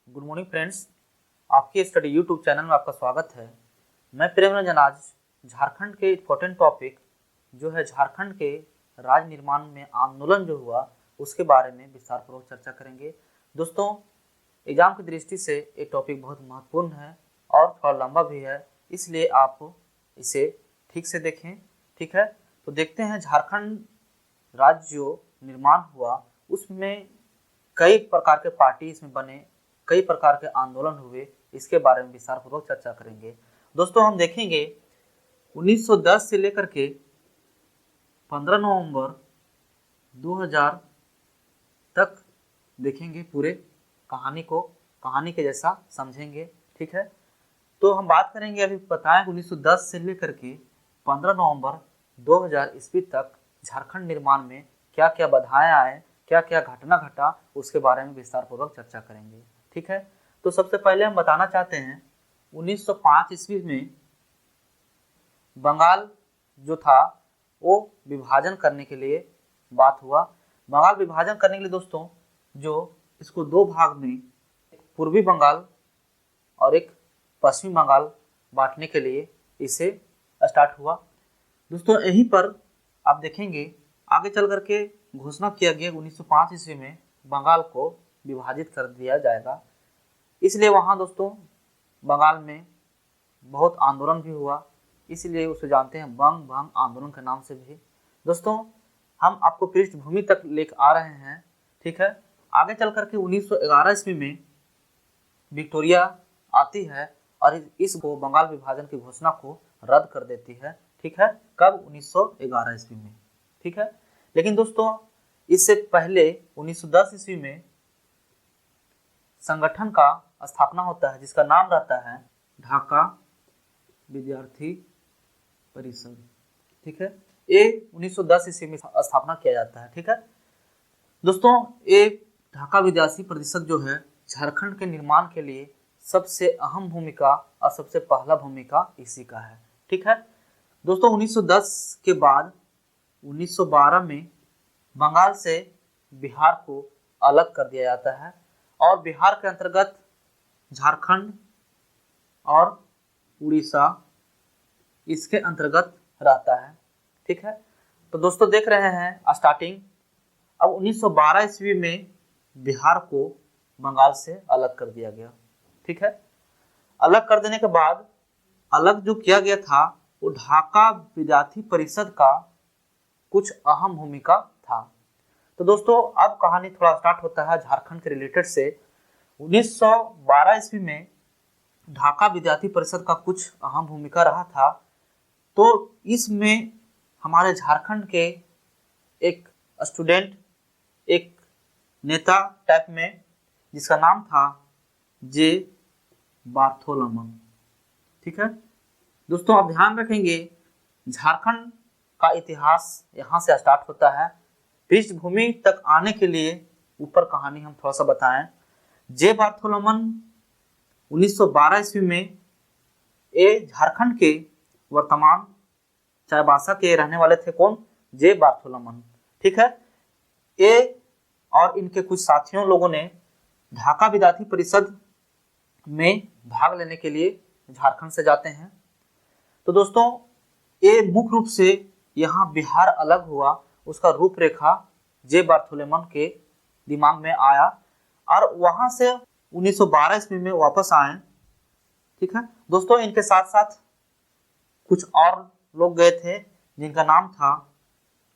Good morning friends, आपके study YouTube channel में आपका स्वागत है। मैं प्रेम रंजन आज झारखंड के इम्पोर्टेंट टॉपिक जो है झारखंड के राज्य निर्माण में आंदोलन जो हुआ उसके बारे में विस्तार पूर्वक चर्चा करेंगे। दोस्तों, एग्जाम की दृष्टि से ये टॉपिक बहुत महत्वपूर्ण है और थोड़ा लंबा भी है, इसलिए आप इसे ठीक से देखें। ठीक है, तो देखते हैं झारखंड राज्य जो निर्माण हुआ उसमें कई प्रकार के पार्टी इसमें बने, कई प्रकार के आंदोलन हुए, इसके बारे में विस्तार पूर्वक चर्चा करेंगे। दोस्तों, हम देखेंगे 1910 से लेकर के 15 नवंबर 2000 तक देखेंगे, पूरे कहानी के जैसा समझेंगे। ठीक है, तो हम बात करेंगे, अभी बताएं 1910 से लेकर के 15 नवंबर 2000 ईस्वी तक झारखंड निर्माण में क्या क्या बाधाएं आए, क्या क्या घटना घटा, उसके बारे में विस्तार पूर्वक चर्चा करेंगे। ठीक है, तो सबसे पहले हम बताना चाहते हैं 1905 ईस्वी में बंगाल जो था वो विभाजन करने के लिए बात हुआ। बंगाल विभाजन करने के लिए दोस्तों जो इसको दो भाग में, पूर्वी बंगाल और एक पश्चिमी बंगाल बांटने के लिए इसे स्टार्ट हुआ। दोस्तों, यहीं पर आप देखेंगे आगे चल करके घोषणा किया गया 1905 ईस्वी में बंगाल को विभाजित कर दिया जाएगा। इसलिए वहाँ दोस्तों बंगाल में बहुत आंदोलन भी हुआ, इसलिए उसे जानते हैं बंग भंग आंदोलन के नाम से भी। दोस्तों, हम आपको पृष्ठभूमि तक लेकर आ रहे हैं। ठीक है, आगे चल करके 1911 ईस्वी में विक्टोरिया आती है और इसको बंगाल विभाजन की घोषणा को रद्द कर देती है। ठीक है, कब? 1911 ईस्वी में। ठीक है, लेकिन दोस्तों इससे पहले 1910 ईस्वी में संगठन का स्थापना होता है जिसका नाम रहता है ढाका विद्यार्थी परिषद। ठीक है, ये 1910 ईस्वी में स्थापना किया जाता है। ठीक है दोस्तों, ये ढाका विद्यार्थी परिषद जो है झारखंड के निर्माण के लिए सबसे अहम भूमिका और सबसे पहला भूमिका इसी का है। ठीक है दोस्तों, 1910 के बाद 1912 में बंगाल से बिहार को अलग कर दिया जाता है और बिहार के अंतर्गत झारखंड और उड़ीसा इसके अंतर्गत रहता है। ठीक है, तो दोस्तों देख रहे हैं स्टार्टिंग। अब 1912 ईस्वी में बिहार को बंगाल से अलग कर दिया गया। ठीक है, अलग कर देने के बाद अलग जो किया गया था वो ढाका विद्यार्थी परिषद का कुछ अहम भूमिका था। तो दोस्तों अब कहानी थोड़ा स्टार्ट होता है झारखंड के रिलेटेड से। 1912 ईस्वी में ढाका विद्यार्थी परिषद का कुछ अहम भूमिका रहा था। तो इसमें हमारे झारखंड के एक स्टूडेंट, एक नेता टाइप में, जिसका नाम था जे बार्थोलोमन। ठीक है दोस्तों, आप ध्यान रखेंगे झारखंड का इतिहास यहाँ से स्टार्ट होता है। पृष्ठभूमि तक आने के लिए ऊपर कहानी हम थोड़ा सा बताएं। जे बार्थोलोमन 1912 ईस्वी में ये झारखंड के वर्तमान चाईबासा के रहने वाले थे। कौन? जे बार्थोलोमन। ठीक है, ये और इनके कुछ साथियों लोगों ने ढाका विद्यार्थी परिषद में भाग लेने के लिए झारखंड से जाते हैं। तो दोस्तों ये मुख्य रूप से यहाँ बिहार अलग हुआ, उसका रूपरेखा जे बार्थोलोमन के दिमाग में आया और वहां से 1912 ईस्वी में वापस आए। ठीक है दोस्तों, इनके साथ साथ कुछ और लोग गए थे जिनका नाम था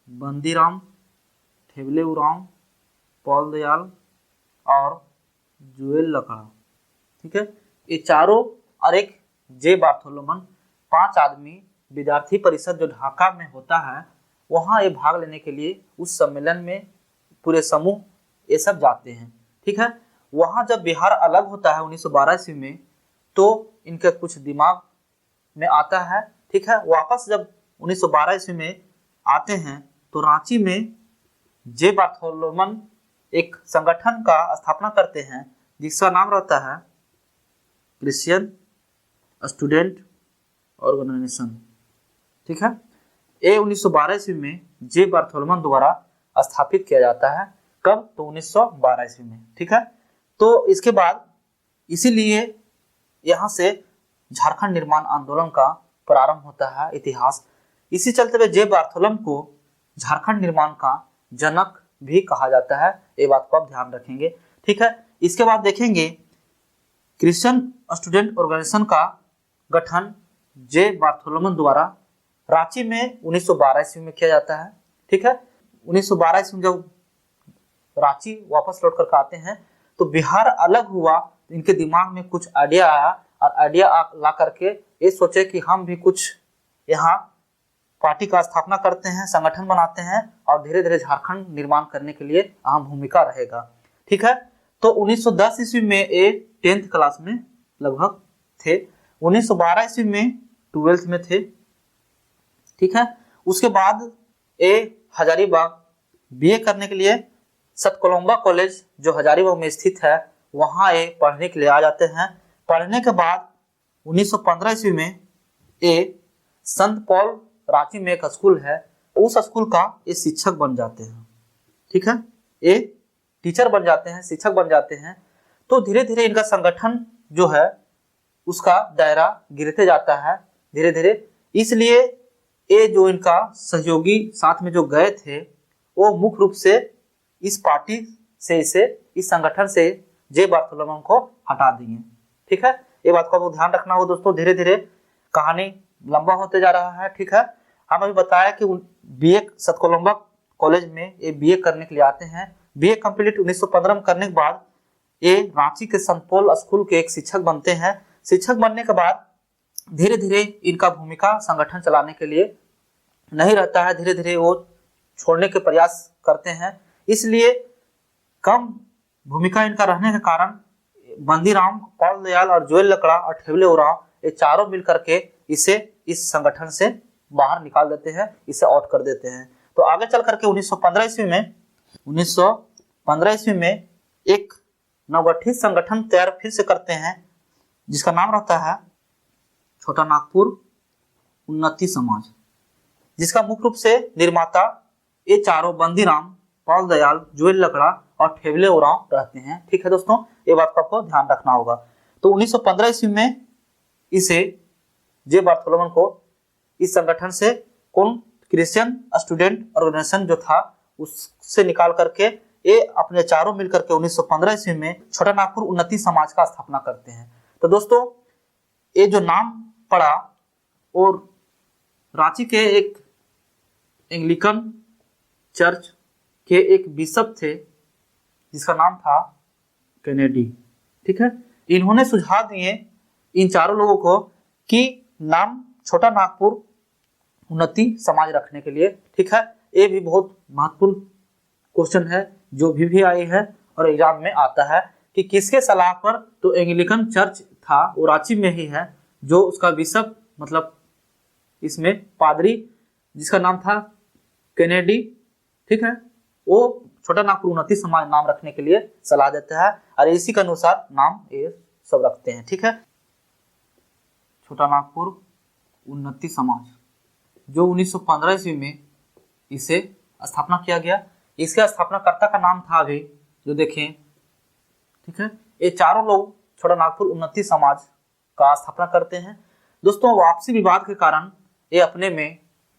बंदीराम, ठेवले उरांव, पॉल दयाल और जुएल लकड़ा। ठीक है, ये चारों और एक जे बार्थोलोमन, 5 आदमी विद्यार्थी परिषद जो ढाका में होता है वहाँ ये भाग लेने के लिए उस सम्मेलन में पूरे समूह ये सब जाते हैं। ठीक है, वहाँ जब बिहार अलग होता है 1912 ईस्वी में तो इनके कुछ दिमाग में आता है। ठीक है, वापस जब 1912 ईस्वी में आते हैं तो रांची में जे बार्थोलोमन एक संगठन का स्थापना करते हैं जिसका नाम रहता है क्रिश्चियन स्टूडेंट ऑर्गेनाइजेशन। ठीक है, ये 1912 ईस्वी में जे बार्थोलोमन द्वारा स्थापित किया जाता है। कब? तो 1912 ईस्वी में। ठीक है, तो इसके बाद इसीलिए यहाँ से झारखंड निर्माण आंदोलन का प्रारंभ होता है इतिहास। इसी चलते हुए जे बार्थोलम को झारखंड निर्माण का जनक भी कहा जाता है, ये बात को आप ध्यान रखेंगे, ठीक है। इसके बाद देखेंगे क्रिश्चियन स्टूडेंट ऑर्गेनाइजेशन का गठन जे बार्थोलोमन द्वारा रांची में 1912 ईस्वी में किया जाता है, ठीक है। 1912 ईस्वी में जब रांची वापस लौट कर आते हैं तो बिहार अलग हुआ, तो इनके दिमाग में कुछ आइडिया आया और आइडिया ला करके ये सोचे कि हम भी कुछ यहाँ पार्टी का स्थापना करते हैं, संगठन बनाते हैं और धीरे धीरे झारखंड निर्माण करने के लिए अहम भूमिका रहेगा, ठीक है। तो 1910 ईस्वी में ये 10th क्लास में लगभग थे, 1912 ईस्वी में 12th में थे, ठीक है। उसके बाद ये हजारीबाग बीए करने के लिए सतकोलम्बा कॉलेज जो हजारीबाग में स्थित है वहाँ ये पढ़ने के लिए आ जाते हैं। पढ़ने के बाद 1915 ईस्वी में ये संत पॉल रांची में एक स्कूल है, उस स्कूल का ये शिक्षक बन जाते हैं, ठीक है। ये टीचर बन जाते हैं, शिक्षक बन जाते हैं। तो धीरे धीरे इनका संगठन जो है उसका दायरा गिरते जाता है धीरे धीरे, इसलिए ये जो इनका सहयोगी साथ में जो गए थे वो मुख्य रूप से इस पार्टी से इस संगठन से जे बार्थोलोमन को हटा दिए, ठीक है। ये बात को आपको ध्यान रखना होगा दोस्तों, धीरे धीरे कहानी लंबा होते जा रहा है, ठीक है। हम अभी बताया कि बीए सतकोलम्बा कॉलेज में ये बीए करने के लिए आते हैं। बीए कंप्लीट 1915 में करने के बाद ये रांची के संत पॉल स्कूल के एक शिक्षक बनते हैं। शिक्षक बनने के बाद धीरे धीरे इनका भूमिका संगठन चलाने के लिए नहीं रहता है, धीरे धीरे वो छोड़ने के प्रयास करते हैं। इसलिए कम भूमिका इनका रहने के कारण बंदीराम, पॉल दयाल और जोएल लकड़ा और ठेवले उरांव ये चारों मिलकर के इसे इस संगठन से बाहर निकाल देते हैं, इसे आउट कर देते हैं। तो आगे चल करके 1915 ईस्वी में एक नवगठित संगठन तैयार फिर से करते हैं जिसका नाम रहता है छोटा नागपुर उन्नति समाज, जिसका मुख्य रूप से निर्माता ये चारों बंदीराम, पॉल दयाल, जोएल लकड़ा और ठेवले उरांव रहते हैं, ठीक है दोस्तों। ये बात को आपको ध्यान रखना होगा। तो 1915 ईस्वी में इसे जे बार्थोलोमन को इस संगठन से कौन क्रिश्चियन स्टूडेंट ऑर्गेनाइजेशन जो था उससे निकाल करके ये अपने चारों मिलकर के 1915 ईस्वी में छोटा नागपुर उन्नति समाज का स्थापना करते हैं। तो दोस्तों ये जो नाम पड़ा और रांची के एक एंग्लिकन चर्च के एक बिशप थे जिसका नाम था कैनेडी, ठीक है। इन्होंने सुझाव दिए इन चारों लोगों को कि नाम छोटा नागपुर उन्नति समाज रखने के लिए, ठीक है। ये भी बहुत महत्वपूर्ण क्वेश्चन है जो भी आई है और एग्जाम में आता है कि किसके सलाह पर, तो एंग्लिकन चर्च था वो रांची में ही है, जो उसका बिशप मतलब इसमें पादरी जिसका नाम था कैनेडी, ठीक है, वो छोटा नागपुर उन्नति समाज नाम रखने के लिए सलाह देता है और इसी के अनुसार नाम ये सब रखते हैं, ठीक है। छोटा नागपुर उन्नति समाज जो 1915 ईस्वी में इसे स्थापना किया गया। इसके स्थापनाकर्ता का नाम था अभी जो देखें, ठीक है। ये चारों लोग छोटा नागपुर उन्नति समाज का स्थापना करते हैं। दोस्तों आपसी विवाद के कारण ये अपने में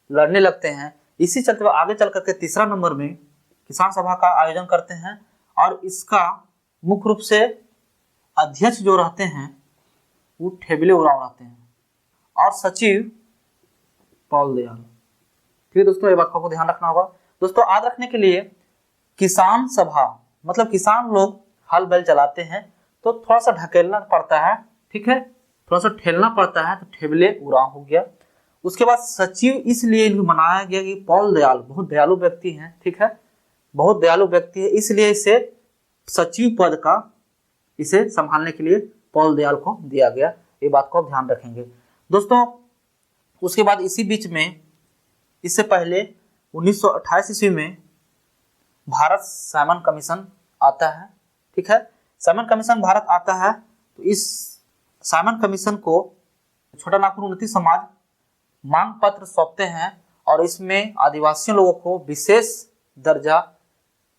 लड़ने लगते हैं, इसी चलते हुए आगे चल करके तीसरा नंबर में किसान सभा का आयोजन करते हैं और इसका मुख्य रूप से अध्यक्ष जो रहते हैं वो ठेवले उरांव रहते हैं और सचिव पॉल दयाल, ठीक है दोस्तों। ये बात को ध्यान रखना होगा दोस्तों। याद रखने के लिए किसान सभा मतलब किसान लोग हल बैल चलाते हैं तो थोड़ा सा ढकेलना पड़ता है, ठीक है, थोड़ा सा ठेलना पड़ता है, तो ठेवले उरांव हो गया। उसके बाद सचिव इसलिए इनको बनाया गया कि पॉल दयाल बहुत दयालु व्यक्ति हैं, ठीक है, बहुत दयालु व्यक्ति है, इसलिए इसे सचिव पद का इसे संभालने के लिए पॉल दयाल को दिया गया। ये बात को आप ध्यान रखेंगे दोस्तों। उसके बाद इसी बीच में इससे पहले 1928 ईस्वी में भारत साइमन कमीशन आता है, ठीक है। साइमन कमीशन भारत आता है तो इस साइमन कमीशन को छोटा नागपुर उन्नति समाज मांग पत्र सौंपते हैं और इसमें आदिवासी लोगों को विशेष दर्जा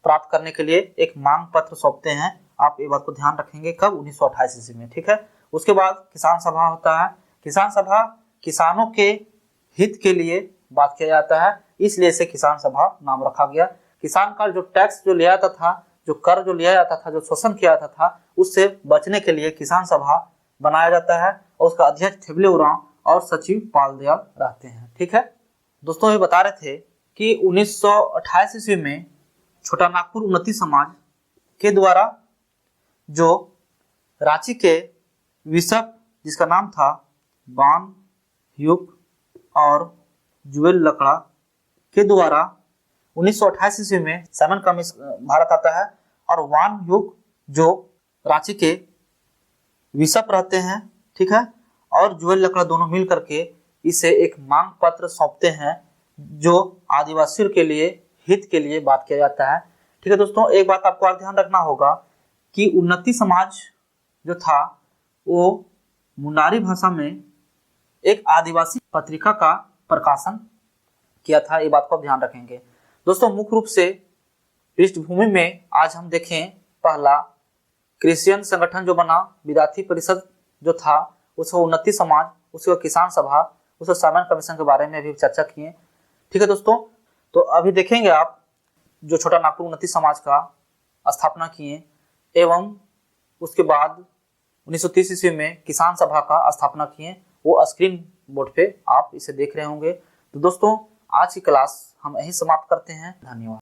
प्राप्त करने के लिए एक मांग पत्र सौंपते हैं आप ये बात को ध्यान रखेंगे कब, 1928 ईस्वी में, ठीक है। उसके बाद किसान सभा होता है। किसान सभा किसानों के हित के लिए बात किया जाता है, इसलिए इसे किसान सभा नाम रखा गया। किसान का जो टैक्स जो लिया जाता था, जो कर जो लिया जाता था, जो शोषण किया जाता था, उससे बचने के लिए किसान सभा बनाया जाता है और उसका अध्यक्ष थिबले उरांव और सचिव पालदयाल रहते हैं, ठीक है। दोस्तों ये बता रहे थे कि 1928 ईस्वी में छोटा नागपुर उन्नति समाज के द्वारा जो रांची के बिशप जिसका नाम था बान ह्यूक और जुएल लकड़ा के द्वारा 1928 ईस्वी में साइमन कमीशन भारत आता है और वान ह्यूक जो रांची के बिशप रहते हैं, ठीक है, और जुएल लकड़ा दोनों मिल करके इसे एक मांग पत्र सौंपते हैं जो आदिवासियों के लिए हित के लिए बात किया जाता है, ठीक है। दोस्तों एक बात आपको और ध्यान रखना होगा कि उन्नति समाज जो था वो मुंडारी भाषा में एक आदिवासी पत्रिका का प्रकाशन किया था, ये बात को आप ध्यान रखेंगे। दोस्तों मुख्य रूप से पृष्ठभूमि में आज हम देखें, पहला क्रिश्चियन संगठन जो बना, विद्यार्थी परिषद जो था, उसका उन्नति समाज, उसका किसान सभा, उसका साइमन कमीशन के बारे में भी चर्चा किए, ठीक है दोस्तों। तो अभी देखेंगे आप जो छोटा नागपुर उन्नति समाज का स्थापना किए एवं उसके बाद 1930 ईस्वी में किसान सभा का स्थापना किए, वो स्क्रीन बोर्ड पे आप इसे देख रहे होंगे। तो दोस्तों आज की क्लास हम यहीं समाप्त करते हैं, धन्यवाद।